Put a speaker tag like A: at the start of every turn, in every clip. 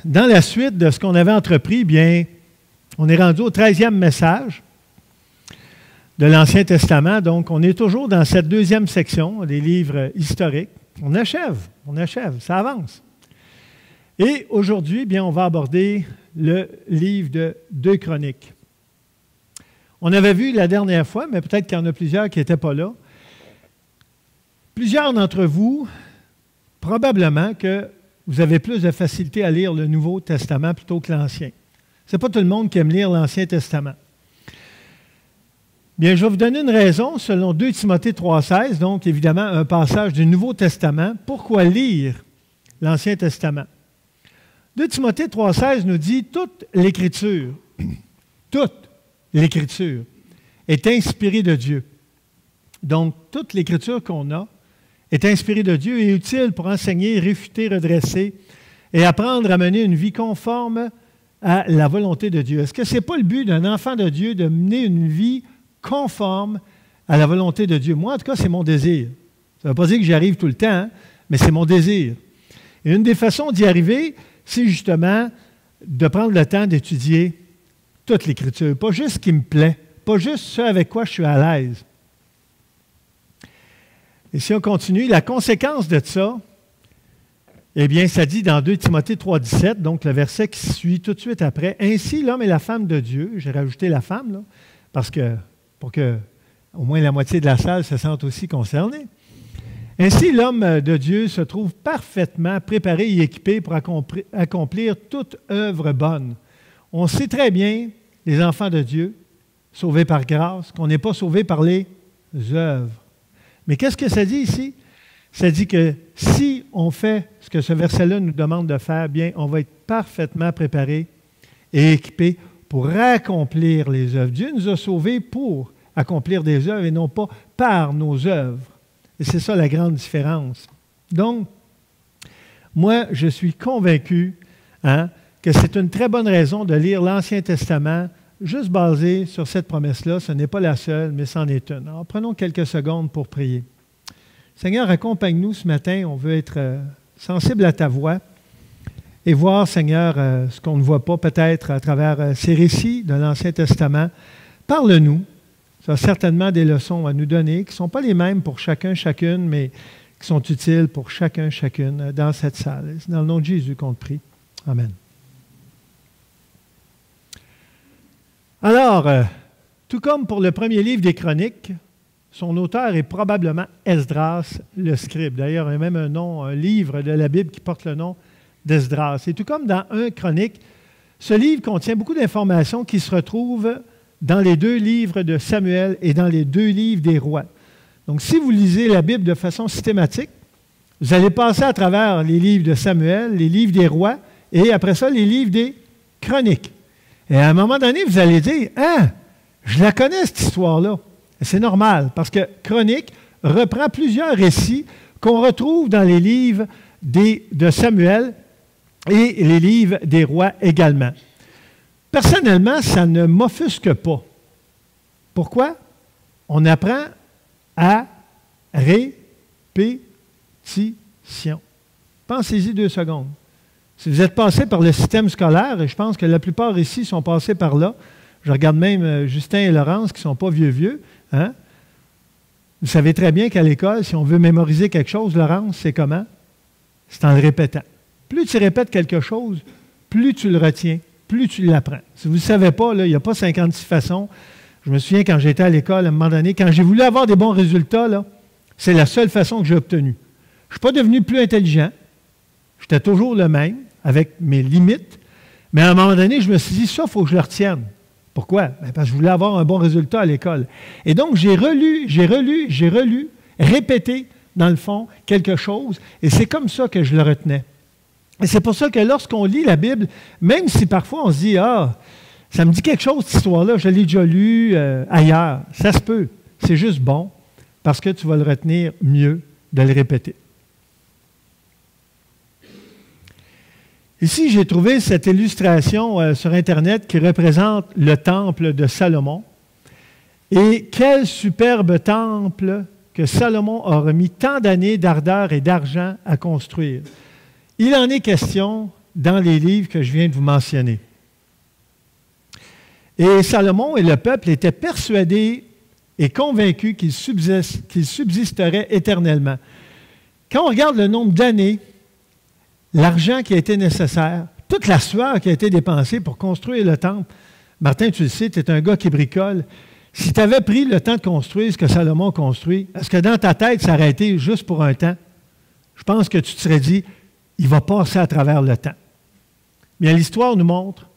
A: dans la suite de ce qu'on avait entrepris, bien, on est rendu au 13e message de l'Ancien Testament. Donc, on est toujours dans cette deuxième section, des livres historiques. On achève, ça avance. Et aujourd'hui, bien, on va aborder le livre de 2 Chroniques. On avait vu la dernière fois, mais peut-être qu'il y en a plusieurs qui n'étaient pas là. Plusieurs d'entre vous, probablement que vous avez plus de facilité à lire le Nouveau Testament plutôt que l'Ancien. Ce n'est pas tout le monde qui aime lire l'Ancien Testament. Bien, je vais vous donner une raison selon 2 Timothée 3,16, donc évidemment un passage du Nouveau Testament. Pourquoi lire l'Ancien Testament? 2 Timothée 3,16 nous dit « Toute l'Écriture est inspirée de Dieu. » Donc, toute l'Écriture qu'on a est inspirée de Dieu et est utile pour enseigner, réfuter, redresser et apprendre à mener une vie conforme à la volonté de Dieu. Est-ce que ce n'est pas le but d'un enfant de Dieu de mener une vie conforme à la volonté de Dieu? Moi, en tout cas, c'est mon désir. Ça ne veut pas dire que j'y arrive tout le temps, hein, mais c'est mon désir. Et une des façons d'y arriver, c'est justement de prendre le temps d'étudier toute l'Écriture. Pas juste ce qui me plaît, pas juste ce avec quoi je suis à l'aise. Et si on continue, la conséquence de ça, eh bien, ça dit dans 2 Timothée 3,17, donc le verset qui suit tout de suite après, « Ainsi, l'homme et la femme de Dieu », j'ai rajouté la femme, là, parce que, pour que au moins la moitié de la salle se sente aussi concernée. « Ainsi, l'homme de Dieu se trouve parfaitement préparé et équipé pour accomplir toute œuvre bonne. » On sait très bien, les enfants de Dieu, sauvés par grâce, qu'on n'est pas sauvés par les œuvres. Mais qu'est-ce que ça dit ici? Ça dit que si on fait ce que ce verset-là nous demande de faire, bien, on va être parfaitement préparé et équipé pour accomplir les œuvres. Dieu nous a sauvés pour accomplir des œuvres et non pas par nos œuvres. Et c'est ça la grande différence. Donc, moi, je suis convaincu que c'est une très bonne raison de lire l'Ancien Testament juste basé sur cette promesse-là. Ce n'est pas la seule, mais c'en est une. Alors, prenons quelques secondes pour prier. Seigneur, accompagne-nous ce matin. On veut être sensible à ta voix et voir, Seigneur, ce qu'on ne voit pas peut-être à travers ces récits de l'Ancien Testament. Parle-nous. Tu as certainement des leçons à nous donner qui ne sont pas les mêmes pour chacun, chacune, mais qui sont utiles pour chacun, chacune dans cette salle. C'est dans le nom de Jésus qu'on te prie. Amen. Alors, tout comme pour le premier livre des Chroniques, son auteur est probablement Esdras, le scribe. D'ailleurs, il y a même un livre de la Bible qui porte le nom d'Esdras. Et tout comme dans 1 Chronique, ce livre contient beaucoup d'informations qui se retrouvent dans les 2 livres de Samuel et dans les 2 livres des rois. Donc, si vous lisez la Bible de façon systématique, vous allez passer à travers les livres de Samuel, les livres des rois, et après ça, les livres des Chroniques. Et à un moment donné, vous allez dire, « Ah, je la connais, cette histoire-là. » C'est normal, parce que Chronique reprend plusieurs récits qu'on retrouve dans les livres de Samuel et les livres des rois également. Personnellement, ça ne m'offusque pas. Pourquoi? On apprend à répétition. Pensez-y 2 secondes. Si vous êtes passé par le système scolaire, et je pense que la plupart ici sont passés par là, je regarde même Justin et Laurence qui ne sont pas vieux, hein? Vous savez très bien qu'à l'école, si on veut mémoriser quelque chose, Laurence, c'est comment? C'est en le répétant. Plus tu répètes quelque chose, plus tu le retiens, plus tu l'apprends. Si vous ne savez pas, là, il n'y a pas 56 façons. Je me souviens quand j'étais à l'école, à un moment donné, quand j'ai voulu avoir des bons résultats, là, c'est la seule façon que j'ai obtenue. Je ne suis pas devenu plus intelligent. J'étais toujours le même, avec mes limites. Mais à un moment donné, je me suis dit, ça, il faut que je le retienne. Pourquoi? Bien, parce que je voulais avoir un bon résultat à l'école. Et donc, j'ai relu, répété, dans le fond, quelque chose. Et c'est comme ça que je le retenais. Et c'est pour ça que lorsqu'on lit la Bible, même si parfois on se dit, « Ah, ça me dit quelque chose, cette histoire-là, je l'ai déjà lu ailleurs. » Ça se peut. C'est juste bon, parce que tu vas le retenir mieux de le répéter. Ici, j'ai trouvé cette illustration sur Internet qui représente le temple de Salomon. Et quel superbe temple que Salomon a remis tant d'années d'ardeur et d'argent à construire. Il en est question dans les livres que je viens de vous mentionner. Et Salomon et le peuple étaient persuadés et convaincus qu'il subsisterait éternellement. Quand on regarde le nombre d'années, l'argent qui a été nécessaire, toute la sueur qui a été dépensée pour construire le temple, Martin, tu le sais, tu es un gars qui bricole. Si tu avais pris le temps de construire ce que Salomon a construit, est-ce que dans ta tête, ça aurait été juste pour un temps? Je pense que tu te serais dit, il va passer à travers le temps. Mais l'histoire nous montre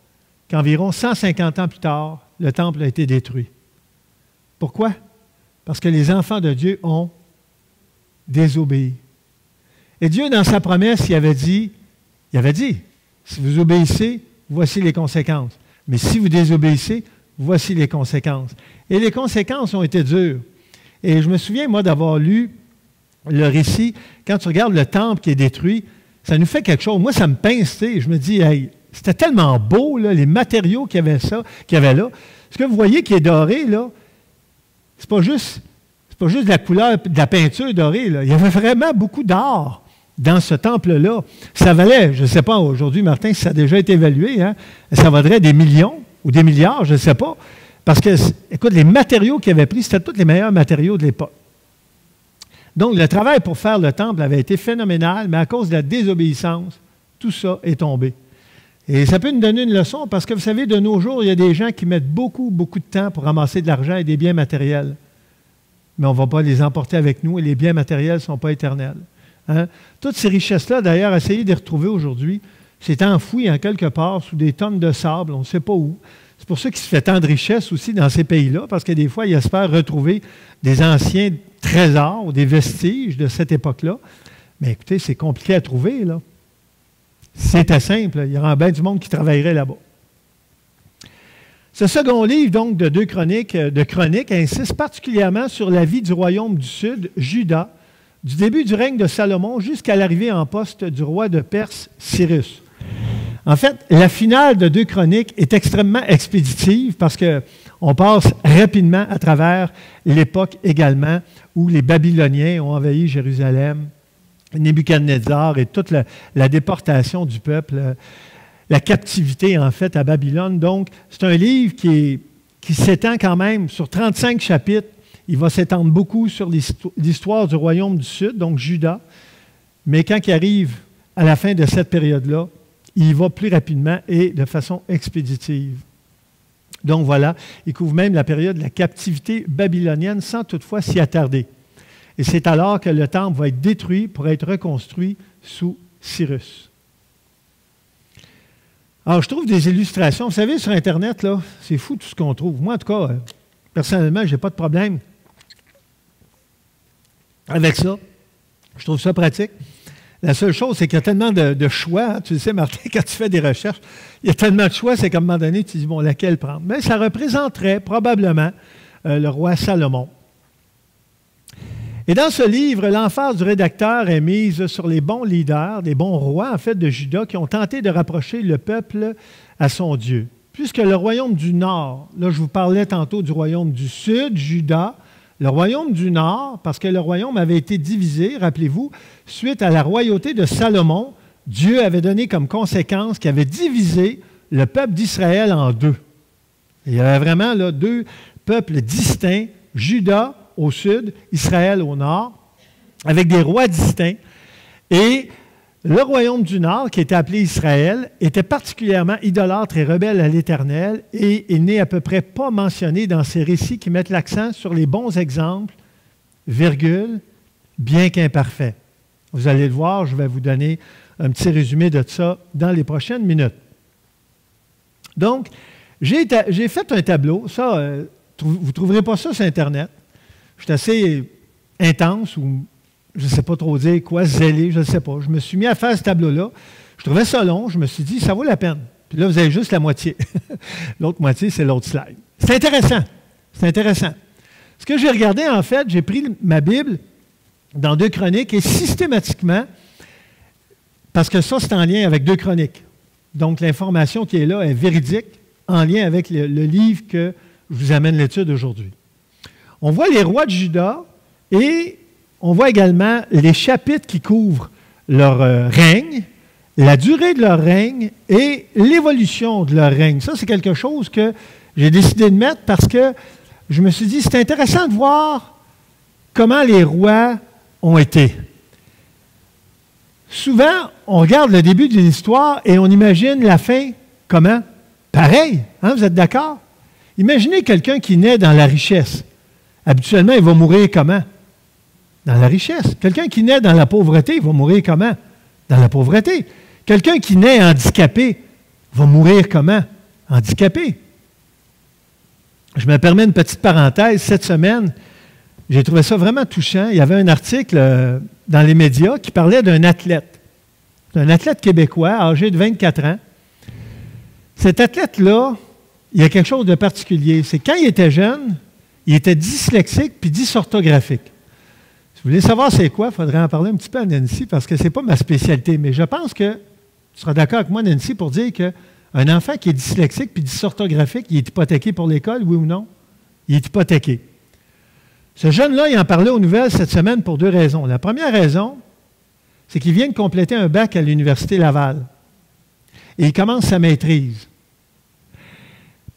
A: qu'environ 150 ans plus tard, le temple a été détruit. Pourquoi? Parce que les enfants de Dieu ont désobéi. Et Dieu, dans sa promesse, il avait dit, si vous obéissez, voici les conséquences. Mais si vous désobéissez, voici les conséquences. Et les conséquences ont été dures. Et je me souviens, moi, d'avoir lu le récit. Quand tu regardes le temple qui est détruit, ça nous fait quelque chose. Moi, ça me pince, tu sais. Je me dis, hey, c'était tellement beau, là, les matériaux qu'il y avait là. Ce que vous voyez qui est doré, là, c'est pas juste de la couleur, de la peinture dorée, là. Il y avait vraiment beaucoup d'art dans ce temple-là. Ça valait, je ne sais pas aujourd'hui, Martin, si ça a déjà été évalué, hein, ça vaudrait des millions ou des milliards, je ne sais pas. Parce que, écoute, les matériaux qu'il avait pris, c'était tous les meilleurs matériaux de l'époque. Donc, le travail pour faire le temple avait été phénoménal, mais à cause de la désobéissance, tout ça est tombé. Et ça peut nous donner une leçon, parce que vous savez, de nos jours, il y a des gens qui mettent beaucoup, beaucoup de temps pour ramasser de l'argent et des biens matériels. Mais on ne va pas les emporter avec nous, et les biens matériels ne sont pas éternels. Hein? Toutes ces richesses-là, d'ailleurs, essayez de les retrouver aujourd'hui, c'est enfoui en quelque part sous des tonnes de sable, on ne sait pas où. C'est pour ça qu'il se fait tant de richesses aussi dans ces pays-là, parce que des fois, ils espèrent retrouver des anciens trésors ou des vestiges de cette époque-là. Mais écoutez, c'est compliqué à trouver, là. C'était simple, il y aurait bien du monde qui travaillerait là-bas. Ce second livre, donc, de Chroniques, insiste particulièrement sur la vie du royaume du Sud, Juda, du début du règne de Salomon jusqu'à l'arrivée en poste du roi de Perse, Cyrus. En fait, la finale de 2 Chroniques est extrêmement expéditive parce qu'on passe rapidement à travers l'époque également où les Babyloniens ont envahi Jérusalem, Nebuchadnezzar et toute la déportation du peuple, la captivité en fait à Babylone. Donc, c'est un livre qui s'étend quand même sur 35 chapitres. Il va s'étendre beaucoup sur l'histoire du royaume du Sud, donc Juda. Mais quand il arrive à la fin de cette période-là, il va plus rapidement et de façon expéditive. Donc voilà, il couvre même la période de la captivité babylonienne sans toutefois s'y attarder. Et c'est alors que le temple va être détruit pour être reconstruit sous Cyrus. Alors, je trouve des illustrations. Vous savez, sur Internet, là, c'est fou tout ce qu'on trouve. Moi, en tout cas, personnellement, je n'ai pas de problème avec ça. Je trouve ça pratique. La seule chose, c'est qu'il y a tellement de choix. Hein. Tu le sais, Martin, quand tu fais des recherches, il y a tellement de choix, c'est qu'à un moment donné, tu dis, bon, laquelle prendre? Mais ça représenterait probablement le roi Salomon. Et dans ce livre, l'emphase du rédacteur est mise sur les bons leaders, les bons rois, en fait, de Juda, qui ont tenté de rapprocher le peuple à son Dieu. Puisque le royaume du Nord, là, je vous parlais tantôt du royaume du Sud, Juda, le royaume du Nord, parce que le royaume avait été divisé, rappelez-vous, suite à la royauté de Salomon, Dieu avait donné comme conséquence qu'il avait divisé le peuple d'Israël en deux. Il y avait vraiment là, 2 peuples distincts, Juda au sud, Israël au nord, avec des rois distincts. Et le royaume du Nord, qui était appelé Israël, était particulièrement idolâtre et rebelle à l'Éternel, et il n'est à peu près pas mentionné dans ces récits qui mettent l'accent sur les bons exemples, virgule, bien qu'imparfaits. Vous allez le voir, je vais vous donner un petit résumé de ça dans les prochaines minutes. Donc, j'ai fait un tableau, ça, vous ne trouverez pas ça sur Internet. Je suis assez intense, ou je ne sais pas trop dire quoi, zélé, je ne sais pas. Je me suis mis à faire ce tableau-là. Je trouvais ça long. Je me suis dit, ça vaut la peine. Puis là, vous avez juste la moitié. L'autre moitié, c'est l'autre slide. C'est intéressant. C'est intéressant. Ce que j'ai regardé, en fait, j'ai pris ma Bible dans 2 Chroniques et systématiquement, parce que ça, c'est en lien avec 2 Chroniques. Donc, l'information qui est là est véridique en lien avec le livre que je vous amène l'étude aujourd'hui. On voit les rois de Juda et on voit également les chapitres qui couvrent leur règne la durée de leur règne et l'évolution de leur règne. Ça, c'est quelque chose que j'ai décidé de mettre parce que je me suis dit, c'est intéressant de voir comment les rois ont été. Souvent, on regarde le début d'une histoire et on imagine la fin comment? Pareil, hein, vous êtes d'accord? Imaginez quelqu'un qui naît dans la richesse. Habituellement, il va mourir comment? Dans la richesse. Quelqu'un qui naît dans la pauvreté, il va mourir comment? Dans la pauvreté. Quelqu'un qui naît handicapé va mourir comment? Handicapé. Je me permets une petite parenthèse. Cette semaine, j'ai trouvé ça vraiment touchant. Il y avait un article dans les médias qui parlait d'un athlète québécois âgé de 24 ans. Cet athlète-là, il y a quelque chose de particulier. C'est quand il était jeune, il était dyslexique puis dysorthographique. Si vous voulez savoir c'est quoi, il faudrait en parler un petit peu à Nancy parce que ce n'est pas ma spécialité. Mais je pense que tu seras d'accord avec moi, Nancy, pour dire qu'un enfant qui est dyslexique puis dysorthographique, il est hypothéqué pour l'école, oui ou non? Il est hypothéqué. Ce jeune-là, il en parlait aux nouvelles cette semaine pour 2 raisons. La première raison, c'est qu'il vient de compléter un bac à l'Université Laval. Et il commence sa maîtrise.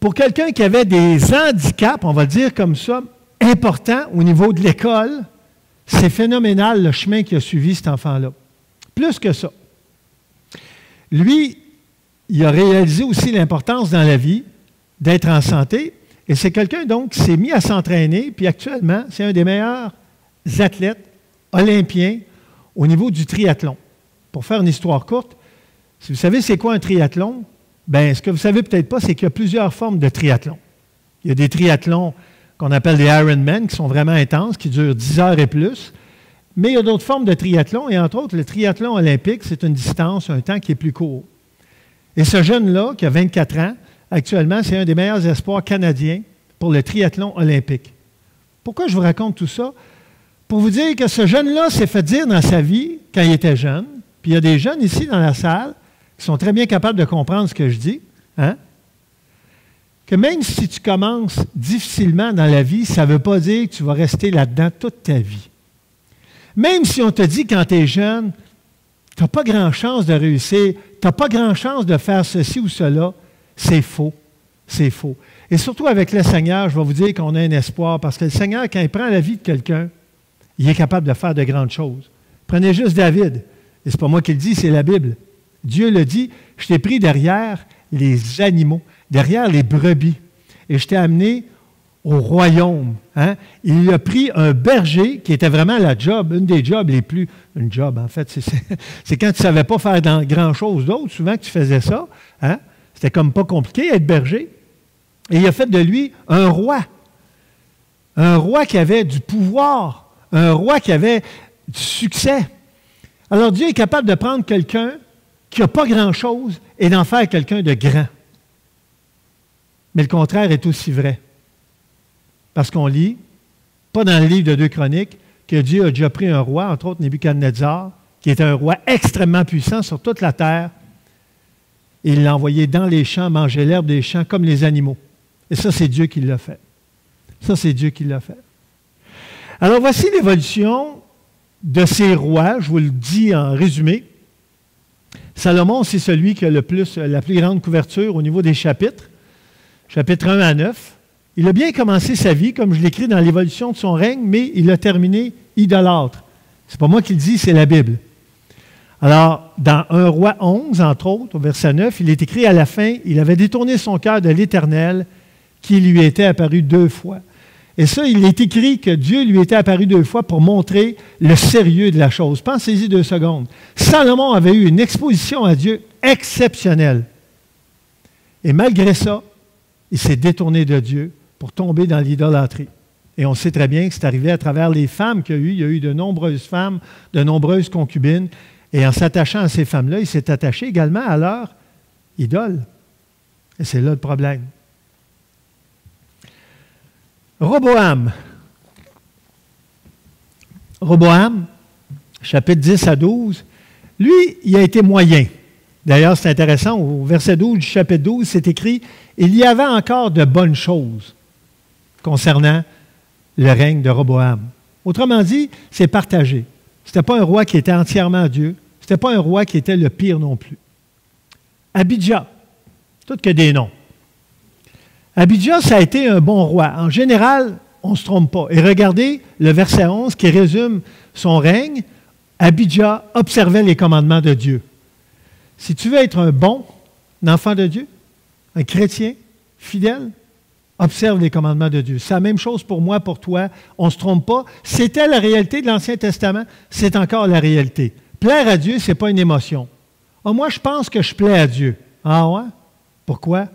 A: Pour quelqu'un qui avait des handicaps, on va le dire comme ça, importants au niveau de l'école, c'est phénoménal le chemin qu'il a suivi cet enfant-là. Plus que ça. Lui, il a réalisé aussi l'importance dans la vie d'être en santé. Et c'est quelqu'un, donc, qui s'est mis à s'entraîner, puis actuellement, c'est un des meilleurs athlètes olympiens au niveau du triathlon. Pour faire une histoire courte, si vous savez c'est quoi un triathlon, bien, ce que vous ne savez peut-être pas, c'est qu'il y a plusieurs formes de triathlon. Il y a des triathlons qu'on appelle des Ironman, qui sont vraiment intenses, qui durent 10 heures et plus. Mais il y a d'autres formes de triathlon, et entre autres, le triathlon olympique, c'est une distance, un temps qui est plus court. Et ce jeune-là, qui a 24 ans, actuellement, c'est un des meilleurs espoirs canadiens pour le triathlon olympique. Pourquoi je vous raconte tout ça? Pour vous dire que ce jeune-là s'est fait dire dans sa vie, quand il était jeune, puis il y a des jeunes ici dans la salle qui sont très bien capables de comprendre ce que je dis, hein? Que même si tu commences difficilement dans la vie, ça ne veut pas dire que tu vas rester là-dedans toute ta vie. Même si on te dit quand tu es jeune, tu n'as pas grand chance de réussir, tu n'as pas grand chance de faire ceci ou cela, c'est faux. C'est faux. Et surtout avec le Seigneur, je vais vous dire qu'on a un espoir, parce que le Seigneur, quand il prend la vie de quelqu'un, il est capable de faire de grandes choses. Prenez juste David, et ce n'est pas moi qui le dis, c'est la Bible. Dieu le dit, je t'ai pris derrière les animaux, derrière les brebis, et je t'ai amené au royaume. Hein? Il a pris un berger qui était vraiment la job, une des jobs les plus... Une job, en fait, c'est quand tu ne savais pas faire grand-chose d'autre, souvent que tu faisais ça. Hein? C'était comme pas compliqué être berger. Et il a fait de lui un roi. Un roi qui avait du pouvoir. Un roi qui avait du succès. Alors Dieu est capable de prendre quelqu'un qui n'a pas grand-chose et d'en faire quelqu'un de grand. Mais le contraire est aussi vrai. Parce qu'on lit, pas dans le livre de 2 Chroniques, que Dieu a déjà pris un roi, entre autres Nebuchadnezzar, qui était un roi extrêmement puissant sur toute la terre, et il l'a envoyé dans les champs, manger l'herbe des champs comme les animaux. Et ça, c'est Dieu qui l'a fait. Ça, c'est Dieu qui l'a fait. Alors, voici l'évolution de ces rois, je vous le dis en résumé. Salomon, c'est celui qui a la plus grande couverture au niveau des chapitres, chapitres 1 à 9. Il a bien commencé sa vie, comme je l'écris dans l'évolution de son règne, mais il a terminé idolâtre. Ce n'est pas moi qui le dis, c'est la Bible. Alors, dans 1 Roi 11, entre autres, au verset 9, il est écrit à la fin, il avait détourné son cœur de l'Éternel qui lui était apparu 2 fois. Et ça, il est écrit que Dieu lui était apparu 2 fois pour montrer le sérieux de la chose. Pensez-y 2 secondes. Salomon avait eu une exposition à Dieu exceptionnelle. Et malgré ça, il s'est détourné de Dieu pour tomber dans l'idolâtrie. Et on sait très bien que c'est arrivé à travers les femmes qu'il y a eu. Il y a eu de nombreuses femmes, de nombreuses concubines. Et en s'attachant à ces femmes-là, il s'est attaché également à leur idole. Et c'est là le problème. Roboam. Roboam, chapitre 10 à 12, lui, il a été moyen. D'ailleurs, c'est intéressant, au verset 12 du chapitre 12, c'est écrit « Il y avait encore de bonnes choses concernant le règne de Roboam. » Autrement dit, c'est partagé. Ce n'était pas un roi qui était entièrement Dieu, ce C'était pas un roi qui était le pire non plus. Abijah, tout que des noms. Abijah, ça a été un bon roi. En général, on ne se trompe pas. Et regardez le verset 11 qui résume son règne. Abijah observait les commandements de Dieu. Si tu veux être un bon enfant de Dieu, un chrétien fidèle, observe les commandements de Dieu. C'est la même chose pour moi, pour toi. On ne se trompe pas. C'était la réalité de l'Ancien Testament. C'est encore la réalité. Plaire à Dieu, ce n'est pas une émotion. Ah, moi, je pense que je plais à Dieu. Ah ouais? Pourquoi?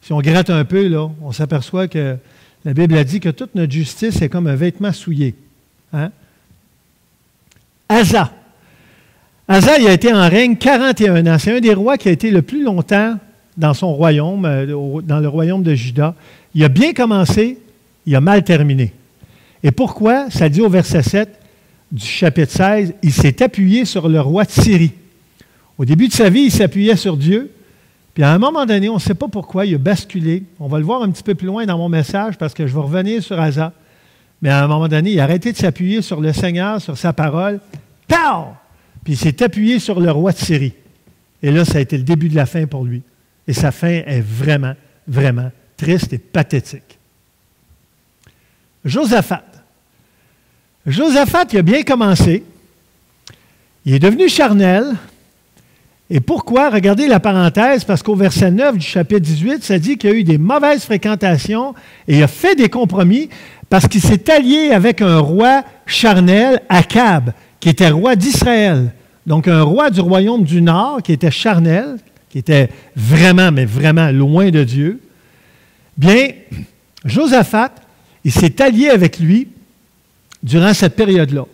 A: Si on gratte un peu, là, on s'aperçoit que la Bible a dit que toute notre justice est comme un vêtement souillé. Hein? Asa. Asa, il a été en règne 41 ans. C'est un des rois qui a été le plus longtemps dans son royaume, dans le royaume de Juda. Il a bien commencé, il a mal terminé. Et pourquoi? Ça dit au verset 7 du chapitre 16, il s'est appuyé sur le roi de Syrie. Au début de sa vie, il s'appuyait sur Dieu. Puis à un moment donné, on ne sait pas pourquoi, il a basculé. On va le voir un petit peu plus loin dans mon message parce que je vais revenir sur Asa. Mais à un moment donné, il a arrêté de s'appuyer sur le Seigneur, sur sa parole. Pow! Puis il s'est appuyé sur le roi de Syrie. Et là, ça a été le début de la fin pour lui. Et sa fin est vraiment, vraiment triste et pathétique. Josaphat. Josaphat, il a bien commencé. Il est devenu charnel. Et pourquoi? Regardez la parenthèse, parce qu'au verset 9 du chapitre 18, ça dit qu'il y a eu des mauvaises fréquentations et il a fait des compromis parce qu'il s'est allié avec un roi charnel, Akab, qui était roi d'Israël. Donc un roi du royaume du Nord qui était charnel, qui était vraiment, mais vraiment loin de Dieu. Bien, Josaphat, il s'est allié avec lui durant cette période-là.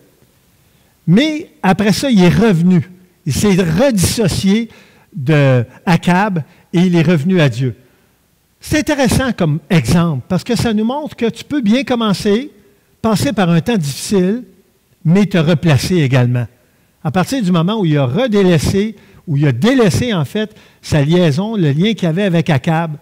A: Mais après ça, il est revenu. Il s'est redissocié d'Akab et il est revenu à Dieu. C'est intéressant comme exemple parce que ça nous montre que tu peux bien commencer, passer par un temps difficile, mais te replacer également. À partir du moment où il a redélaissé, où il a délaissé en fait sa liaison, le lien qu'il avait avec Akab,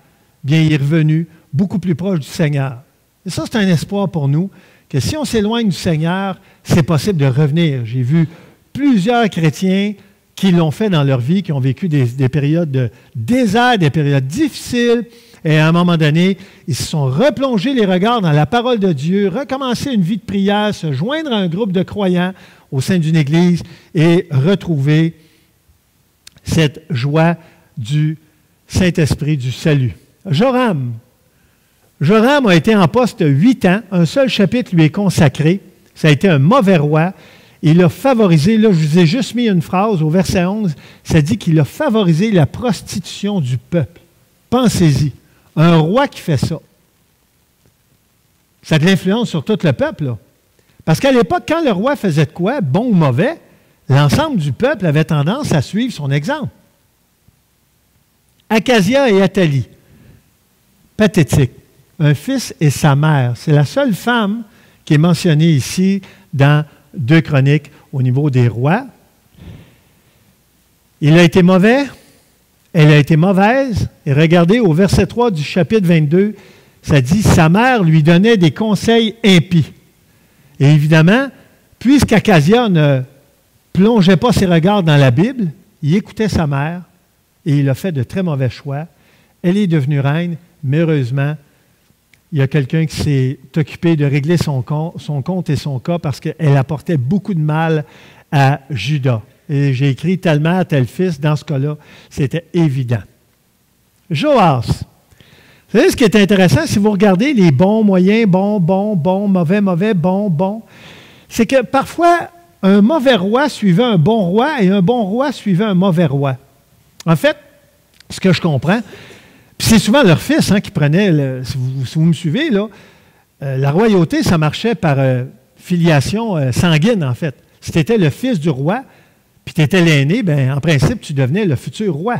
A: bien il est revenu beaucoup plus proche du Seigneur. Et ça, c'est un espoir pour nous, que si on s'éloigne du Seigneur, c'est possible de revenir. J'ai vu plusieurs chrétiens qui l'ont fait dans leur vie, qui ont vécu des périodes de désert, des périodes difficiles, et à un moment donné, ils se sont replongés les regards dans la parole de Dieu, recommencer une vie de prière, se joindre à un groupe de croyants au sein d'une église et retrouver cette joie du Saint-Esprit, du salut. Joram. Joram a été en poste 8 ans. Un seul chapitre lui est consacré. Ça a été un mauvais roi. Il a favorisé, là je vous ai juste mis une phrase au verset 11, ça dit qu'il a favorisé la prostitution du peuple. Pensez-y, un roi qui fait ça. Ça a de l'influence sur tout le peuple, là. Parce qu'à l'époque, quand le roi faisait de quoi, bon ou mauvais, l'ensemble du peuple avait tendance à suivre son exemple. Acasia et Athalie, pathétique. Un fils et sa mère. C'est la seule femme qui est mentionnée ici dans 2 Chroniques au niveau des rois. Il a été mauvais, elle a été mauvaise. Et regardez au verset 3 du chapitre 22, ça dit « Sa mère lui donnait des conseils impies ». Et évidemment, puisqu'Acasia ne plongeait pas ses regards dans la Bible, il écoutait sa mère et il a fait de très mauvais choix. Elle est devenue reine, mais heureusement, il y a quelqu'un qui s'est occupé de régler son compte et son cas parce qu'elle apportait beaucoup de mal à Juda. Et j'ai écrit tellement à tel fils, dans ce cas-là, c'était évident. Joas. Vous savez ce qui est intéressant, si vous regardez les bons, moyens, bons, mauvais, bons, c'est que parfois, un mauvais roi suivait un bon roi et un bon roi suivait un mauvais roi. En fait, ce que je comprends, puis c'est souvent leur fils qui prenait, si vous me suivez, là, la royauté, ça marchait par filiation sanguine, en fait. Si tu étais le fils du roi, puis tu étais l'aîné, bien, en principe, tu devenais le futur roi.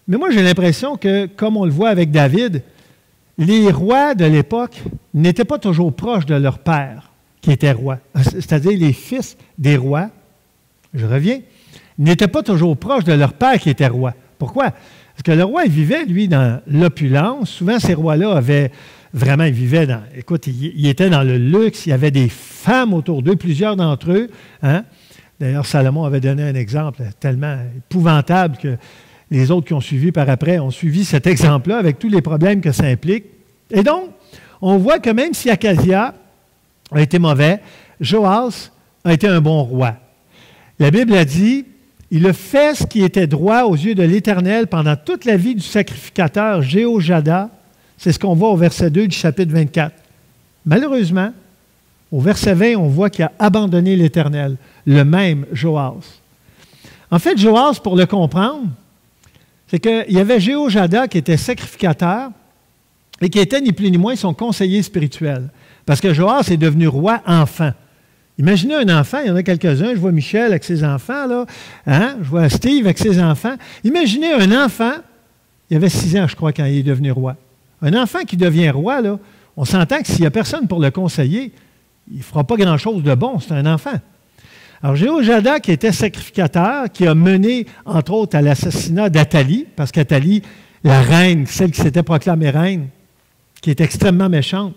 A: Mais moi, j'ai l'impression que, comme on le voit avec David, les rois de l'époque n'étaient pas toujours proches de leur père, qui était roi. C'est-à-dire les fils des rois, je reviens, n'étaient pas toujours proches de leur père qui était roi. Pourquoi? Parce que le roi, il vivait, lui, dans l'opulence. Souvent, ces rois-là avaient vraiment, ils vivaient dans... Écoute, ils étaient dans le luxe, il y avait des femmes autour d'eux, plusieurs d'entre eux. Hein? D'ailleurs, Salomon avait donné un exemple tellement épouvantable que les autres qui ont suivi par après ont suivi cet exemple-là avec tous les problèmes que ça implique. Et donc, on voit que même si Achasia a été mauvais, Joas a été un bon roi. La Bible a dit, il a fait ce qui était droit aux yeux de l'Éternel pendant toute la vie du sacrificateur Jéhojada. C'est ce qu'on voit au verset 2 du chapitre 24. Malheureusement, au verset 20, on voit qu'il a abandonné l'Éternel, le même Joas. En fait, Joas, pour le comprendre, c'est qu'il y avait Jéhojada qui était sacrificateur et qui était ni plus ni moins son conseiller spirituel. Parce que Joas est devenu roi enfant. Imaginez un enfant, il y en a quelques-uns, je vois Michel avec ses enfants, là, hein? Je vois Steve avec ses enfants. Imaginez un enfant, il avait 6 ans, je crois, quand il est devenu roi. Un enfant qui devient roi, là, on s'entend que s'il n'y a personne pour le conseiller, il ne fera pas grand-chose de bon, c'est un enfant. Alors, Jéhojada, qui était sacrificateur, qui a mené, entre autres, à l'assassinat d'Athalie, parce qu'Athalie, la reine, celle qui s'était proclamée reine, qui est extrêmement méchante,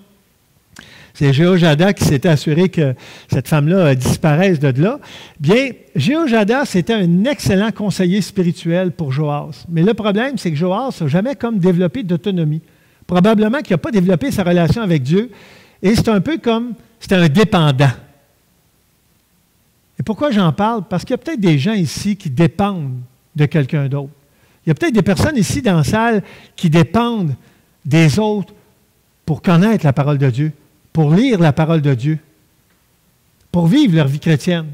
A: c'est Jéhojada qui s'était assuré que cette femme-là disparaisse de là. Bien, Jéhojada, c'était un excellent conseiller spirituel pour Joas. Mais le problème, c'est que Joas n'a jamais comme développé d'autonomie. Probablement qu'il n'a pas développé sa relation avec Dieu. Et c'est un peu comme, c'était un dépendant. Et pourquoi j'en parle? Parce qu'il y a peut-être des gens ici qui dépendent de quelqu'un d'autre. Il y a peut-être des personnes ici dans la salle qui dépendent des autres pour connaître la parole de Dieu, pour lire la parole de Dieu, pour vivre leur vie chrétienne.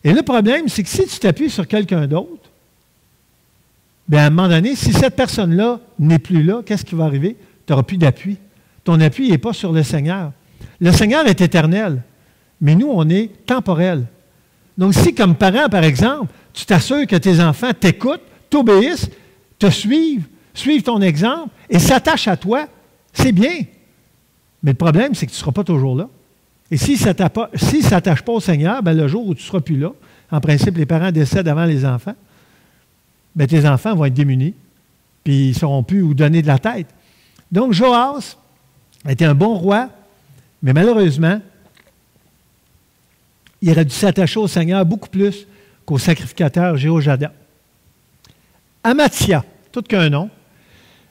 A: Et le problème, c'est que si tu t'appuies sur quelqu'un d'autre, bien à un moment donné, si cette personne-là n'est plus là, qu'est-ce qui va arriver? Tu n'auras plus d'appui. Ton appui n'est pas sur le Seigneur. Le Seigneur est éternel, mais nous, on est temporel. Donc, si, comme parent, par exemple, tu t'assures que tes enfants t'écoutent, t'obéissent, te suivent ton exemple et s'attachent à toi, c'est bien. Mais le problème, c'est que tu ne seras pas toujours là. Et s'ils ne s'attachent pas au Seigneur, bien, le jour où tu ne seras plus là, en principe, les parents décèdent avant les enfants, bien, tes enfants vont être démunis, puis ils ne sauront plus où donner de la tête. Donc, Joas était un bon roi, mais malheureusement, il aurait dû s'attacher au Seigneur beaucoup plus qu'au sacrificateur Jéhojada. Amathia, tout qu'un nom.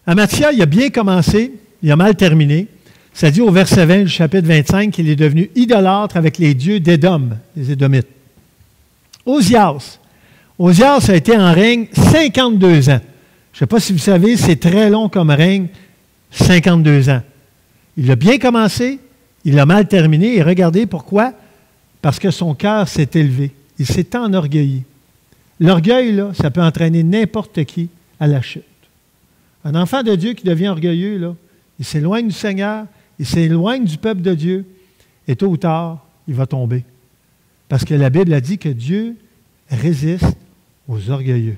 A: Amathia, il a bien commencé, il a mal terminé. Ça dit au verset 20 du chapitre 25 qu'il est devenu idolâtre avec les dieux d'Édom, les Édomites. Osias. Osias a été en règne 52 ans. Je ne sais pas si vous savez, c'est très long comme règne, 52 ans. Il a bien commencé, il a mal terminé, et regardez pourquoi. Parce que son cœur s'est élevé. Il s'est enorgueilli. L'orgueil, là, ça peut entraîner n'importe qui à la chute. Un enfant de Dieu qui devient orgueilleux, là, il s'éloigne du Seigneur, il s'éloigne du peuple de Dieu, et tôt ou tard, il va tomber. Parce que la Bible a dit que Dieu résiste aux orgueilleux,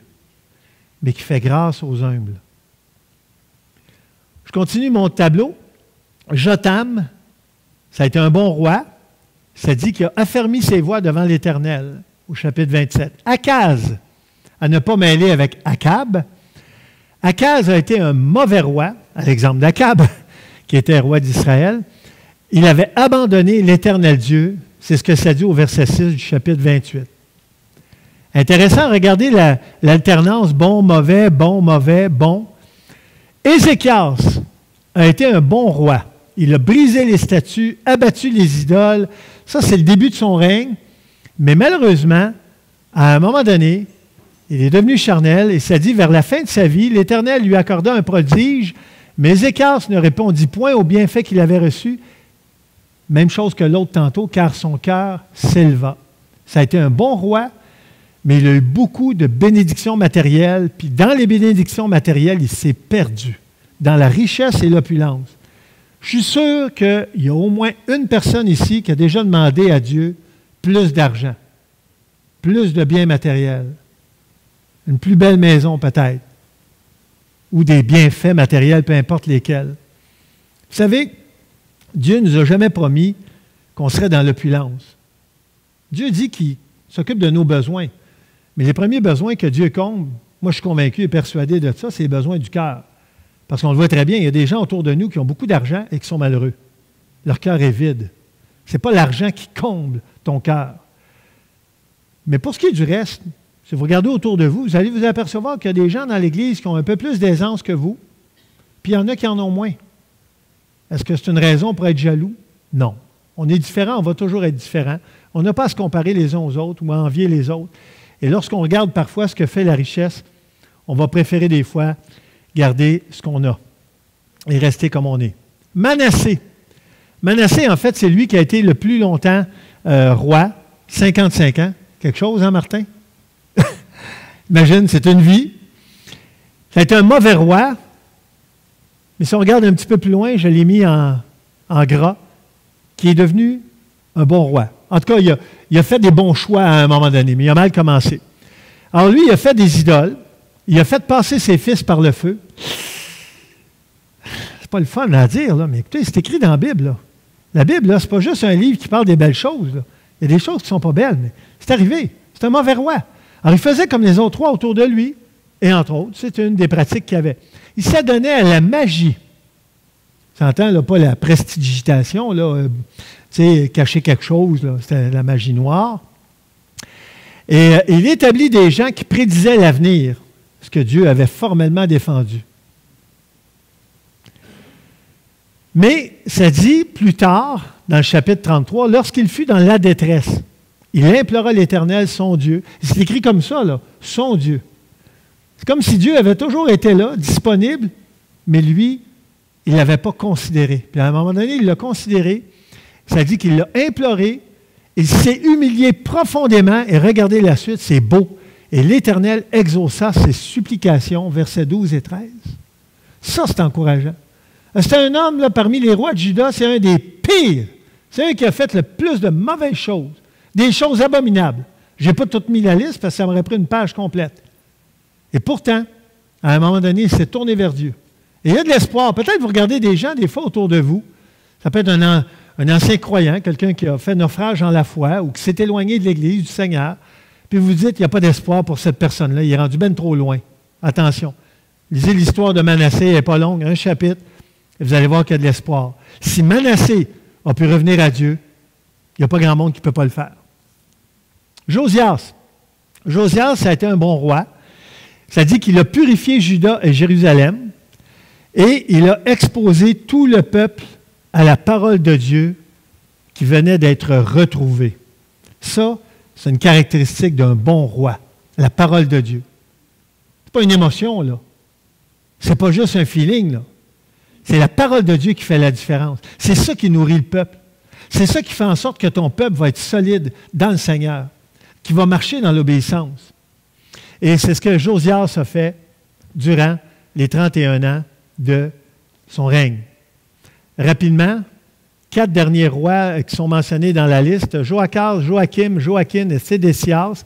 A: mais qui fait grâce aux humbles. Je continue mon tableau. Jotham, ça a été un bon roi. Ça dit qu'il a affermi ses voies devant l'Éternel, au chapitre 27. Akaz, à ne pas mêler avec Akab. Akaz a été un mauvais roi, à l'exemple d'Akab, qui était roi d'Israël. Il avait abandonné l'Éternel Dieu. C'est ce que ça dit au verset 6 du chapitre 28. Intéressant, regardez l'alternance bon, mauvais, bon, mauvais, bon. Ézéchias a été un bon roi. Il a brisé les statues, abattu les idoles. Ça, c'est le début de son règne. Mais malheureusement, à un moment donné, il est devenu charnel et ça dit, vers la fin de sa vie, l'Éternel lui accorda un prodige, mais Ézéchias ne répondit point au bienfait qu'il avait reçu. Même chose que l'autre tantôt, car son cœur s'éleva. Ça a été un bon roi, mais il a eu beaucoup de bénédictions matérielles, puis dans les bénédictions matérielles, il s'est perdu dans la richesse et l'opulence. Je suis sûr qu'il y a au moins une personne ici qui a déjà demandé à Dieu plus d'argent, plus de biens matériels, une plus belle maison peut-être, ou des bienfaits matériels, peu importe lesquels. Vous savez, Dieu ne nous a jamais promis qu'on serait dans l'opulence. Dieu dit qu'il s'occupe de nos besoins, mais les premiers besoins que Dieu comble, moi je suis convaincu et persuadé de ça, c'est les besoins du cœur. Parce qu'on le voit très bien, il y a des gens autour de nous qui ont beaucoup d'argent et qui sont malheureux. Leur cœur est vide. Ce n'est pas l'argent qui comble ton cœur. Mais pour ce qui est du reste, si vous regardez autour de vous, vous allez vous apercevoir qu'il y a des gens dans l'Église qui ont un peu plus d'aisance que vous, puis il y en a qui en ont moins. Est-ce que c'est une raison pour être jaloux? Non. On est différents, on va toujours être différents. On n'a pas à se comparer les uns aux autres ou à envier les autres. Et lorsqu'on regarde parfois ce que fait la richesse, on va préférer des fois garder ce qu'on a et rester comme on est. Manassé. Manassé, en fait, c'est lui qui a été le plus longtemps roi, 55 ans. Quelque chose, hein, Martin? Imagine, c'est une vie. Ça a été un mauvais roi, mais si on regarde un petit peu plus loin, je l'ai mis en gras, qui est devenu un bon roi. En tout cas, il a fait des bons choix à un moment donné, mais il a mal commencé. Alors lui, il a fait des idoles, il a fait passer ses fils par le feu. C'est pas le fun à dire, là, mais écoutez, c'est écrit dans la Bible. Là. La Bible, ce n'est pas juste un livre qui parle des belles choses. Là. Il y a des choses qui ne sont pas belles, mais c'est arrivé. C'est un mauvais roi. Alors, il faisait comme les autres rois autour de lui, et entre autres, c'est une des pratiques qu'il avait. Il s'adonnait à la magie. Tu entends, là, pas la prestidigitation, là, cacher quelque chose, là, c'était la magie noire. Et il établit des gens qui prédisaient l'avenir, ce que Dieu avait formellement défendu. Mais ça dit plus tard, dans le chapitre 33, lorsqu'il fut dans la détresse, il implora l'Éternel, son Dieu. C'est écrit comme ça, là, son Dieu. C'est comme si Dieu avait toujours été là, disponible, mais lui, il ne l'avait pas considéré. Puis à un moment donné, il l'a considéré. Ça dit qu'il l'a imploré. Il s'est humilié profondément. Et regardez la suite, c'est beau. Et l'Éternel exauça ses supplications, versets 12 et 13. Ça, c'est encourageant. C'est un homme, là, parmi les rois de Juda, c'est un des pires. C'est un qui a fait le plus de mauvaises choses. Des choses abominables. Je n'ai pas tout mis la liste parce que ça m'aurait pris une page complète. Et pourtant, à un moment donné, il s'est tourné vers Dieu. Et il y a de l'espoir. Peut-être vous regardez des gens, des fois, autour de vous. Ça peut être un ancien croyant, quelqu'un qui a fait naufrage dans la foi ou qui s'est éloigné de l'Église, du Seigneur. Puis vous dites, il n'y a pas d'espoir pour cette personne-là. Il est rendu bien trop loin. Attention. Lisez l'histoire de Manassé, elle n'est pas longue, un chapitre, et vous allez voir qu'il y a de l'espoir. Si Manassé a pu revenir à Dieu, il n'y a pas grand monde qui ne peut pas le faire. Josias. Josias, ça a été un bon roi. Ça dit qu'il a purifié Juda et Jérusalem et il a exposé tout le peuple à la parole de Dieu qui venait d'être retrouvée. Ça, c'est une caractéristique d'un bon roi, la parole de Dieu. Ce n'est pas une émotion, là. Ce n'est pas juste un feeling, là. C'est la parole de Dieu qui fait la différence. C'est ça qui nourrit le peuple. C'est ça qui fait en sorte que ton peuple va être solide dans le Seigneur, qui va marcher dans l'obéissance. Et c'est ce que Josias a fait durant les 31 ans de son règne. Rapidement, 4 derniers rois qui sont mentionnés dans la liste, Joachaz, Joachim, Joachim et Sédécias.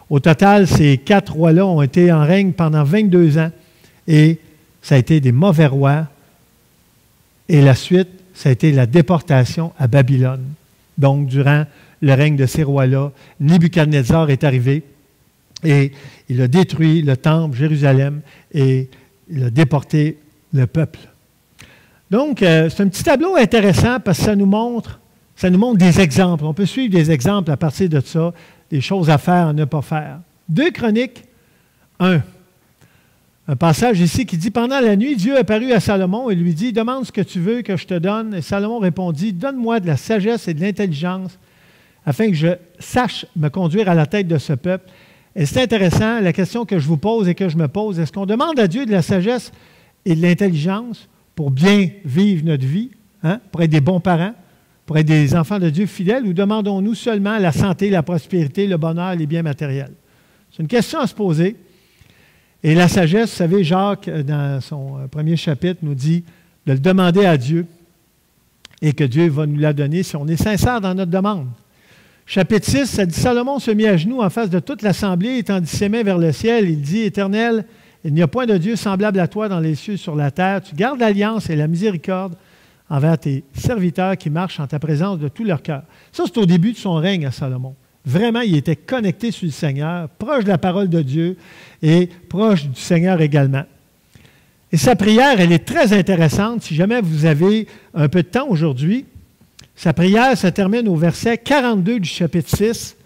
A: Au total, ces 4 rois-là ont été en règne pendant 22 ans et ça a été des mauvais rois. Et la suite, ça a été la déportation à Babylone. Donc, durant le règne de ces rois-là, Nebuchadnezzar est arrivé et il a détruit le temple, Jérusalem, et il a déporté le peuple. Donc, c'est un petit tableau intéressant parce que ça nous montre des exemples. On peut suivre des exemples à partir de ça, des choses à faire, à ne pas faire. 2 Chroniques 1. Un passage ici qui dit « Pendant la nuit, Dieu apparut à Salomon et lui dit « Demande ce que tu veux que je te donne. » Et Salomon répondit « Donne-moi de la sagesse et de l'intelligence afin que je sache me conduire à la tête de ce peuple. » Et c'est intéressant, la question que je vous pose et que je me pose, est-ce qu'on demande à Dieu de la sagesse et de l'intelligence pour bien vivre notre vie, hein, pour être des bons parents, pour être des enfants de Dieu fidèles, ou demandons-nous seulement la santé, la prospérité, le bonheur, les biens matériels? C'est une question à se poser. Et la sagesse, vous savez, Jacques, dans son premier chapitre, nous dit de le demander à Dieu et que Dieu va nous la donner si on est sincère dans notre demande. Chapitre 6, ça dit « Salomon se mit à genoux en face de toute l'assemblée, étendit ses mains vers le ciel. Il dit, « Éternel, il n'y a point de Dieu semblable à toi dans les cieux et sur la terre. Tu gardes l'alliance et la miséricorde envers tes serviteurs qui marchent en ta présence de tout leur cœur. » Ça, c'est au début de son règne à Salomon. Vraiment, il était connecté sur le Seigneur, proche de la parole de Dieu et proche du Seigneur également. Et sa prière, elle est très intéressante. Si jamais vous avez un peu de temps aujourd'hui, sa prière se termine au verset 42 du chapitre 6.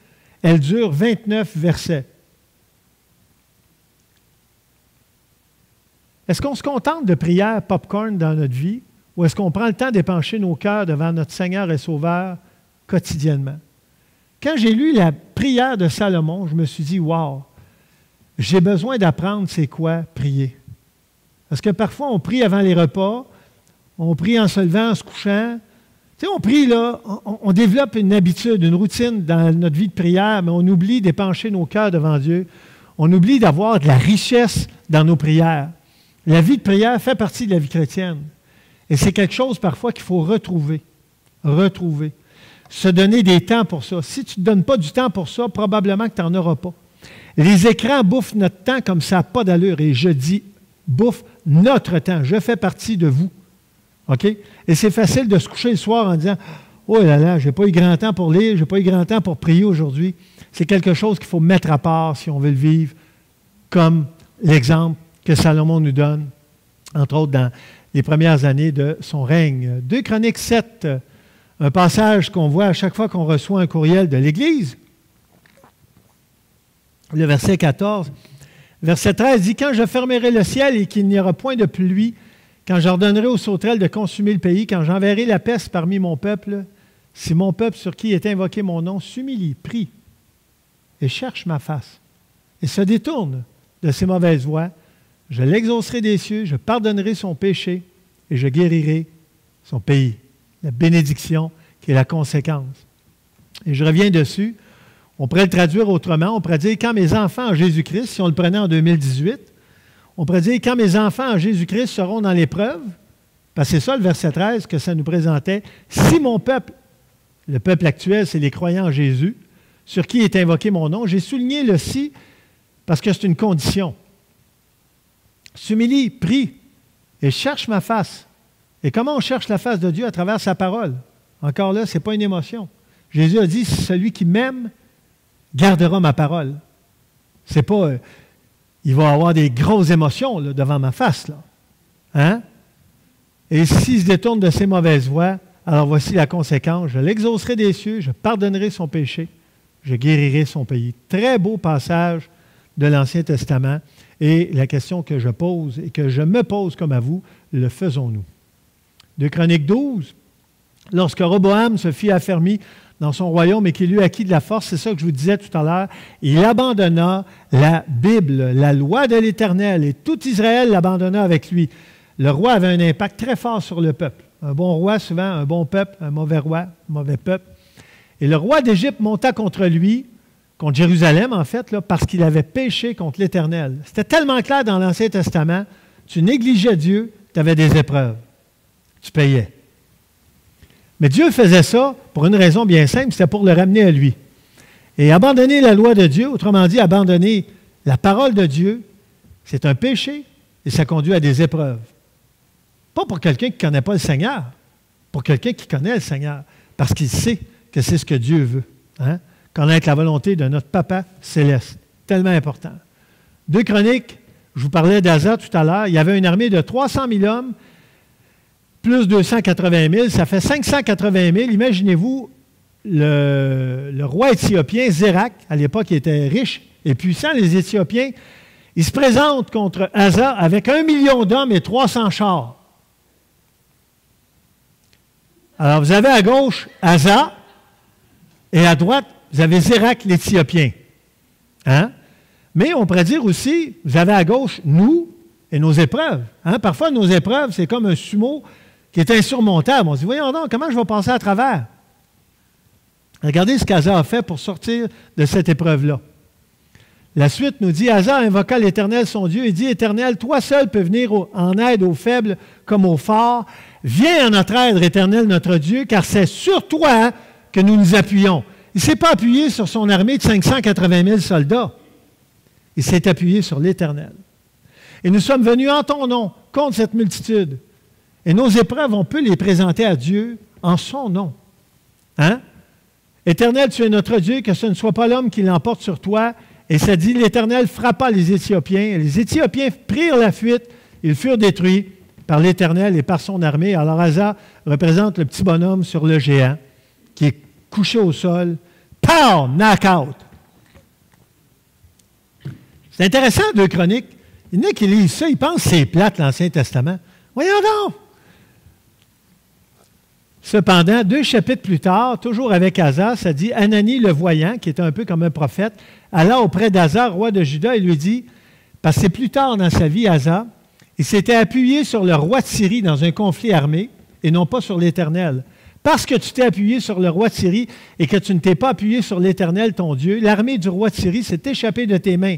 A: Elle dure 29 versets. Est-ce qu'on se contente de prières popcorn dans notre vie ou est-ce qu'on prend le temps d'épancher nos cœurs devant notre Seigneur et Sauveur quotidiennement? Quand j'ai lu la prière de Salomon, je me suis dit, wow, j'ai besoin d'apprendre c'est quoi prier. Parce que parfois, on prie avant les repas, on prie en se levant, en se couchant. Tu sais, on prie là, on développe une habitude, une routine dans notre vie de prière, mais on oublie d'épancher nos cœurs devant Dieu. On oublie d'avoir de la richesse dans nos prières. La vie de prière fait partie de la vie chrétienne. Et c'est quelque chose parfois qu'il faut retrouver. Retrouver. Se donner des temps pour ça. Si tu ne te donnes pas du temps pour ça, probablement que tu n'en auras pas. Les écrans bouffent notre temps comme ça n'a pas d'allure. Et je dis, bouffent notre temps. Je fais partie de vous. OK? Et c'est facile de se coucher le soir en disant, oh là là, je n'ai pas eu grand temps pour lire, je n'ai pas eu grand temps pour prier aujourd'hui. C'est quelque chose qu'il faut mettre à part si on veut le vivre, comme l'exemple que Salomon nous donne, entre autres dans les premières années de son règne. 2 Chroniques 7, un passage qu'on voit à chaque fois qu'on reçoit un courriel de l'Église. Le verset 14. Verset 13 dit, « Quand je fermerai le ciel et qu'il n'y aura point de pluie, quand j'ordonnerai aux sauterelles de consumer le pays, quand j'enverrai la peste parmi mon peuple, si mon peuple sur qui est invoqué mon nom s'humilie, prie et cherche ma face et se détourne de ses mauvaises voies, je l'exaucerai des cieux, je pardonnerai son péché et je guérirai son pays. » La bénédiction qui est la conséquence. Et je reviens dessus. On pourrait le traduire autrement. On pourrait dire « Quand mes enfants en Jésus-Christ », si on le prenait en 2018, on pourrait dire « Quand mes enfants en Jésus-Christ seront dans l'épreuve », parce que c'est ça le verset 13 que ça nous présentait, « Si mon peuple, le peuple actuel, c'est les croyants en Jésus, sur qui est invoqué mon nom », j'ai souligné le « si » parce que c'est une condition. S'humilie, prie et cherche ma face. Et comment on cherche la face de Dieu? À travers sa parole. Encore là, ce n'est pas une émotion. Jésus a dit, celui qui m'aime gardera ma parole. C'est pas, il va avoir des grosses émotions là, devant ma face. Là. Hein? Et s'il se détourne de ses mauvaises voies, alors voici la conséquence. Je l'exaucerai des cieux, je pardonnerai son péché, je guérirai son pays. Très beau passage de l'Ancien Testament. Et la question que je pose et que je me pose comme à vous, le faisons-nous? 2 Chroniques 12, lorsque Roboam se fit affermi dans son royaume et qu'il eut acquis de la force, c'est ça que je vous disais tout à l'heure, il abandonna la Bible, la loi de l'Éternel, et tout Israël l'abandonna avec lui. Le roi avait un impact très fort sur le peuple. Un bon roi, souvent, un bon peuple, un mauvais roi, un mauvais peuple. Et le roi d'Égypte monta contre lui, contre Jérusalem en fait, là, parce qu'il avait péché contre l'Éternel. C'était tellement clair dans l'Ancien Testament, tu négligeais Dieu, tu avais des épreuves. Tu payais. Mais Dieu faisait ça pour une raison bien simple, c'était pour le ramener à lui. Et abandonner la loi de Dieu, autrement dit, abandonner la parole de Dieu, c'est un péché et ça conduit à des épreuves. Pas pour quelqu'un qui ne connaît pas le Seigneur, pour quelqu'un qui connaît le Seigneur, parce qu'il sait que c'est ce que Dieu veut. Hein? Connaître la volonté de notre Papa céleste. Tellement important. 2 Chroniques, je vous parlais d'Asa tout à l'heure, il y avait une armée de 300 000 hommes, plus 280 000, ça fait 580 000. Imaginez-vous, le roi éthiopien, Zérak, à l'époque, il était riche et puissant, les Éthiopiens, ils se présentent contre Asa avec 1 million d'hommes et 300 chars. Alors, vous avez à gauche Asa et à droite, vous avez Zérak, l'Éthiopien. Hein? Mais on pourrait dire aussi, vous avez à gauche nous et nos épreuves. Hein? Parfois, nos épreuves, c'est comme un sumo qui est insurmontable. On se dit, voyons donc, comment je vais passer à travers? Regardez ce qu'Asa a fait pour sortir de cette épreuve-là. La suite nous dit, Asa invoqua l'Éternel son Dieu et dit, Éternel, toi seul peux venir en aide aux faibles comme aux forts. Viens à notre aide, Éternel notre Dieu, car c'est sur toi que nous nous appuyons. Il ne s'est pas appuyé sur son armée de 580 000 soldats. Il s'est appuyé sur l'Éternel. Et nous sommes venus en ton nom contre cette multitude. Et nos épreuves, on peut les présenter à Dieu en son nom. Hein? Éternel, tu es notre Dieu, que ce ne soit pas l'homme qui l'emporte sur toi. Et ça dit, l'Éternel frappa les Éthiopiens. Et les Éthiopiens prirent la fuite. Ils furent détruits par l'Éternel et par son armée. Alors Asa représente le petit bonhomme sur le géant qui est couché au sol. Pow! Knock-out! C'est intéressant, 2 Chroniques. Il y en a qui lisent ça, ils pensent que c'est plate, l'Ancien Testament. Voyons donc! Cependant, 2 chapitres plus tard, toujours avec Asa, ça dit, Anani le voyant, qui était un peu comme un prophète, alla auprès d'Asa, roi de Juda, et lui dit, parce que c'est plus tard dans sa vie, Asa, il s'était appuyé sur le roi de Syrie dans un conflit armé, et non pas sur l'Éternel. Parce que tu t'es appuyé sur le roi de Syrie et que tu ne t'es pas appuyé sur l'Éternel, ton Dieu, l'armée du roi de Syrie s'est échappée de tes mains.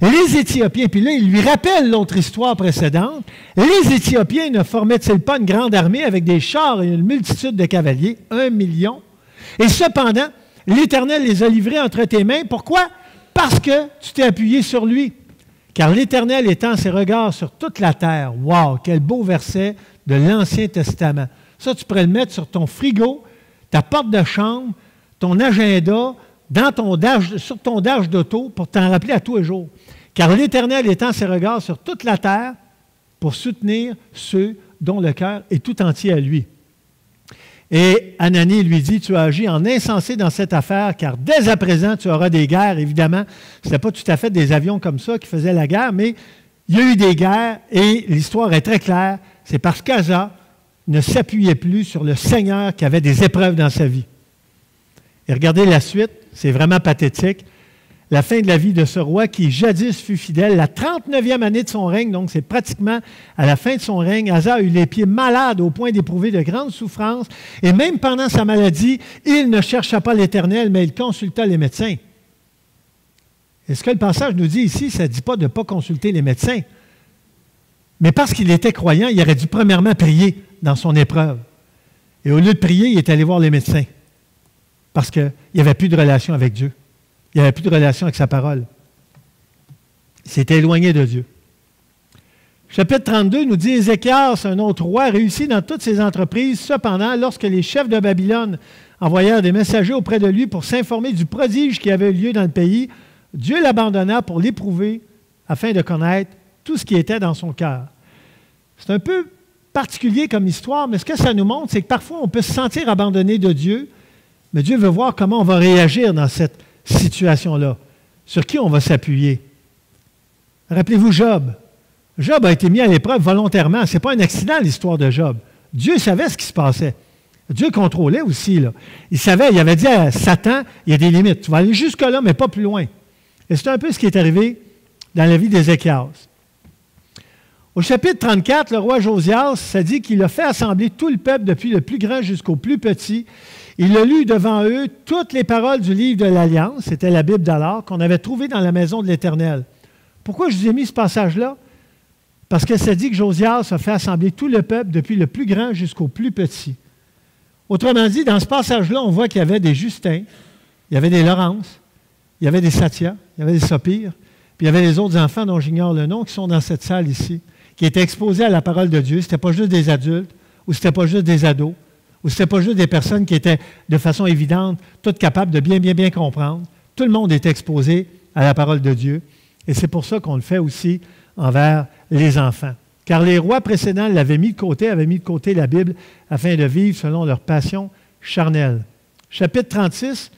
A: Les Éthiopiens, puis là, il lui rappelle l'autre histoire précédente, les Éthiopiens ne formaient-ils pas une grande armée avec des chars et une multitude de cavaliers, 1 million? Et cependant, l'Éternel les a livrés entre tes mains. Pourquoi? Parce que tu t'es appuyé sur lui. Car l'Éternel étend ses regards sur toute la terre. Wow, quel beau verset de l'Ancien Testament. Ça, tu pourrais le mettre sur ton frigo, ta porte de chambre, ton agenda, sur ton dash d'auto pour t'en rappeler à tous les jours. Car l'Éternel étend ses regards sur toute la terre pour soutenir ceux dont le cœur est tout entier à lui. Et Anani lui dit, tu as agi en insensé dans cette affaire, car dès à présent, tu auras des guerres. Évidemment, ce n'était pas tout à fait des avions comme ça qui faisaient la guerre, mais il y a eu des guerres et l'histoire est très claire. C'est parce qu'Asa ne s'appuyait plus sur le Seigneur qui avait des épreuves dans sa vie. Et regardez la suite, c'est vraiment pathétique. La fin de la vie de ce roi qui jadis fut fidèle, la 39e année de son règne, donc c'est pratiquement à la fin de son règne, Asa a eu les pieds malades au point d'éprouver de grandes souffrances, et même pendant sa maladie, il ne chercha pas l'Éternel, mais il consulta les médecins. Et ce que le passage nous dit ici, ça ne dit pas de ne pas consulter les médecins. Mais parce qu'il était croyant, il aurait dû premièrement prier dans son épreuve. Et au lieu de prier, il est allé voir les médecins. Parce qu'il n'y avait plus de relation avec Dieu. Il n'y avait plus de relation avec sa parole. Il s'était éloigné de Dieu. Chapitre 32 nous dit, Ézéchias, un autre roi, réussit dans toutes ses entreprises. Cependant, lorsque les chefs de Babylone envoyèrent des messagers auprès de lui pour s'informer du prodige qui avait eu lieu dans le pays, Dieu l'abandonna pour l'éprouver afin de connaître tout ce qui était dans son cœur. C'est un peu particulier comme histoire, mais ce que ça nous montre, c'est que parfois on peut se sentir abandonné de Dieu, mais Dieu veut voir comment on va réagir dans cette situation-là. Sur qui on va s'appuyer? Rappelez-vous Job. Job a été mis à l'épreuve volontairement. Ce n'est pas un accident, l'histoire de Job. Dieu savait ce qui se passait. Dieu contrôlait aussi, là. Il savait, il avait dit à Satan, il y a des limites. Tu vas aller jusque-là, mais pas plus loin. Et c'est un peu ce qui est arrivé dans la vie d'Ézéchias. Au chapitre 34, le roi Josias, ça dit qu'il a fait assembler tout le peuple depuis le plus grand jusqu'au plus petit. Il a lu devant eux toutes les paroles du livre de l'Alliance, c'était la Bible d'alors, qu'on avait trouvée dans la maison de l'Éternel. Pourquoi je vous ai mis ce passage-là? Parce que ça dit que Josias a fait assembler tout le peuple depuis le plus grand jusqu'au plus petit. Autrement dit, dans ce passage-là, on voit qu'il y avait des Justins, il y avait des Laurence, il y avait des Satia, il y avait des Sopir, puis il y avait les autres enfants dont j'ignore le nom qui sont dans cette salle ici, qui étaient exposés à la parole de Dieu. Ce n'était pas juste des adultes, ou ce n'était pas juste des ados, ou ce n'était pas juste des personnes qui étaient de façon évidente, toutes capables de bien comprendre. Tout le monde était exposé à la parole de Dieu. Et c'est pour ça qu'on le fait aussi envers les enfants. Car les rois précédents l'avaient mis de côté, avaient mis de côté la Bible afin de vivre selon leur passion charnelle. Chapitre 36,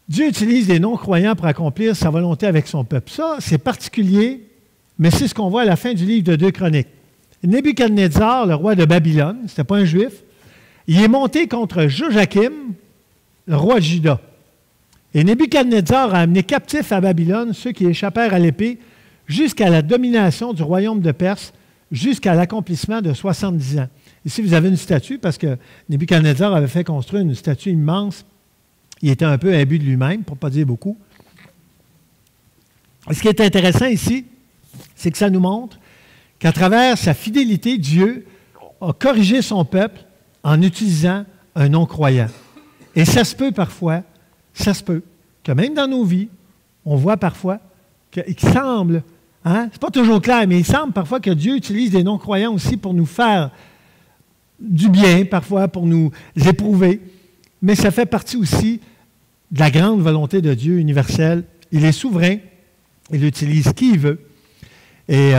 A: Dieu utilise les non-croyants pour accomplir sa volonté avec son peuple. Ça, c'est particulier, mais c'est ce qu'on voit à la fin du livre de 2 Chroniques. Nebuchadnezzar, le roi de Babylone, ce n'était pas un juif, il est monté contre Joachim, le roi de Juda. Et Nebuchadnezzar a amené captifs à Babylone ceux qui échappèrent à l'épée jusqu'à la domination du royaume de Perse, jusqu'à l'accomplissement de 70 ans. Ici, vous avez une statue, parce que Nebuchadnezzar avait fait construire une statue immense. Il était un peu imbu de lui-même, pour ne pas dire beaucoup. Et ce qui est intéressant ici, c'est que ça nous montre qu'à travers sa fidélité, Dieu a corrigé son peuple en utilisant un non-croyant. Et ça se peut parfois, que même dans nos vies, on voit parfois qu'il semble, c'est pas toujours clair, mais il semble parfois que Dieu utilise des non-croyants aussi pour nous faire du bien, parfois pour nous éprouver. Mais ça fait partie aussi de la grande volonté de Dieu universelle. Il est souverain, il utilise qui il veut. Et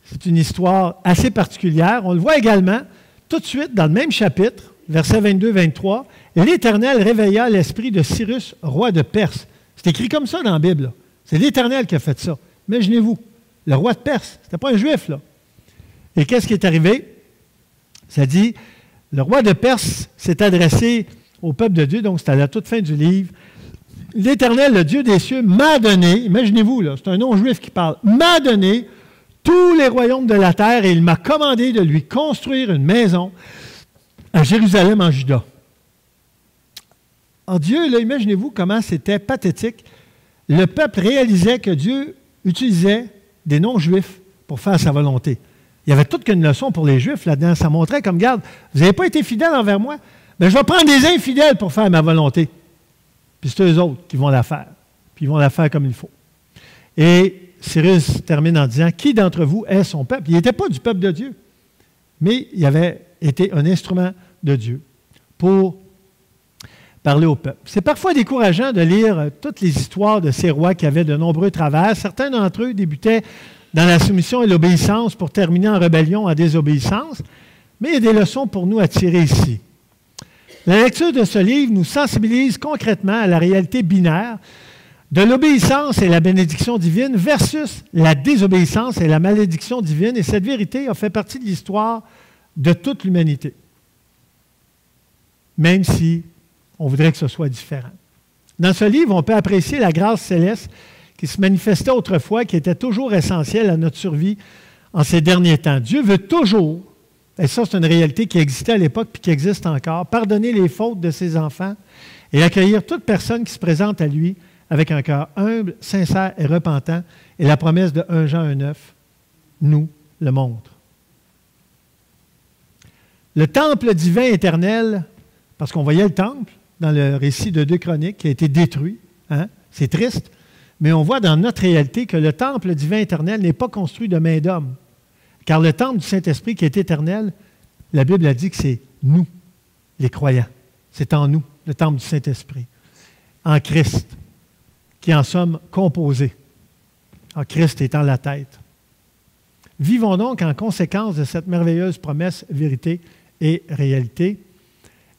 A: c'est une histoire assez particulière. On le voit également tout de suite dans le même chapitre, versets 22-23, « L'Éternel réveilla l'esprit de Cyrus, roi de Perse. » C'est écrit comme ça dans la Bible. C'est l'Éternel qui a fait ça. Imaginez-vous, le roi de Perse, ce n'était pas un juif, là. Et qu'est-ce qui est arrivé? Ça dit, le roi de Perse s'est adressé au peuple de Dieu, donc c'est à la toute fin du livre. L'Éternel, le Dieu des cieux, m'a donné, imaginez-vous, là, c'est un non-juif qui parle, m'a donné tous les royaumes de la terre et il m'a commandé de lui construire une maison à Jérusalem en Juda. En Dieu, là, imaginez-vous comment c'était pathétique. Le peuple réalisait que Dieu utilisait des non-juifs pour faire sa volonté. Il y avait toute qu'une leçon pour les Juifs là-dedans. Ça montrait comme, regarde, vous n'avez pas été fidèles envers moi, mais je vais prendre des infidèles pour faire ma volonté. Puis c'est eux autres qui vont la faire. Puis ils vont la faire comme il faut. Et Cyrus termine en disant, qui d'entre vous est son peuple? Il n'était pas du peuple de Dieu, mais il avait été un instrument de Dieu pour parler au peuple. C'est parfois décourageant de lire toutes les histoires de ces rois qui avaient de nombreux travers. Certains d'entre eux débutaient dans la soumission et l'obéissance pour terminer en rébellion, en désobéissance, mais il y a des leçons pour nous à tirer ici. La lecture de ce livre nous sensibilise concrètement à la réalité binaire de l'obéissance et la bénédiction divine versus la désobéissance et la malédiction divine, et cette vérité a fait partie de l'histoire de toute l'humanité, même si on voudrait que ce soit différent. Dans ce livre, on peut apprécier la grâce céleste qui se manifestait autrefois, qui était toujours essentielle à notre survie en ces derniers temps. Dieu veut toujours, et ça c'est une réalité qui existait à l'époque et qui existe encore, pardonner les fautes de ses enfants et accueillir toute personne qui se présente à lui avec un cœur humble, sincère et repentant. Et la promesse de 1 Jean 1,9 nous le montre. Le temple divin éternel, parce qu'on voyait le temple dans le récit de 2 Chroniques qui a été détruit, hein? C'est triste, mais on voit dans notre réalité que le temple divin éternel n'est pas construit de main d'homme. Car le temple du Saint-Esprit qui est éternel, la Bible a dit que c'est nous, les croyants. C'est en nous, le temple du Saint-Esprit. En Christ, qui en sommes composés. En Christ étant la tête. Vivons donc en conséquence de cette merveilleuse promesse, vérité et réalité.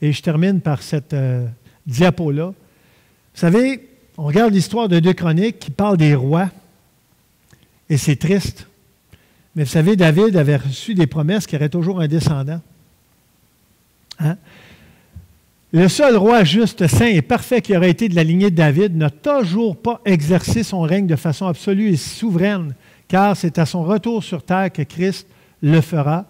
A: Et je termine par cette diapo-là. Vous savez, on regarde l'histoire de 2 Chroniques qui parle des rois, et c'est triste. Mais vous savez, David avait reçu des promesses qu'il y aurait toujours un descendant. Hein? Le seul roi juste, saint et parfait qui aurait été de la lignée de David n'a toujours pas exercé son règne de façon absolue et souveraine, car c'est à son retour sur terre que Christ le fera.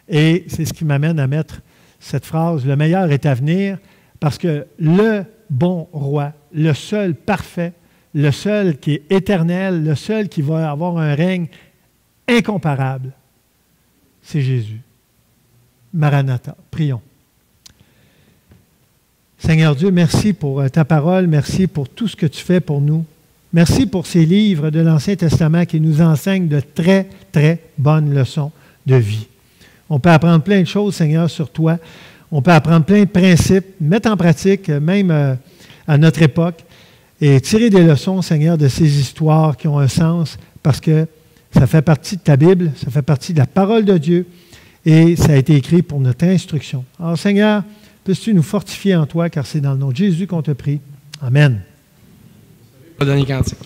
A: Et c'est ce qui m'amène à mettre cette phrase, « Le meilleur est à venir », parce que le bon roi, le seul parfait, le seul qui est éternel, le seul qui va avoir un règne incomparable, c'est Jésus. Maranatha. Prions. Seigneur Dieu, merci pour ta parole, merci pour tout ce que tu fais pour nous. Merci pour ces livres de l'Ancien Testament qui nous enseignent de très, très bonnes leçons de vie. On peut apprendre plein de choses, Seigneur, sur toi. On peut apprendre plein de principes, mettre en pratique, même à notre époque, et tirer des leçons, Seigneur, de ces histoires qui ont un sens, parce que ça fait partie de ta Bible, ça fait partie de la parole de Dieu, et ça a été écrit pour notre instruction. Alors, Seigneur, puisses-tu nous fortifier en toi, car c'est dans le nom de Jésus qu'on te prie. Amen.
B: Dernier cantique.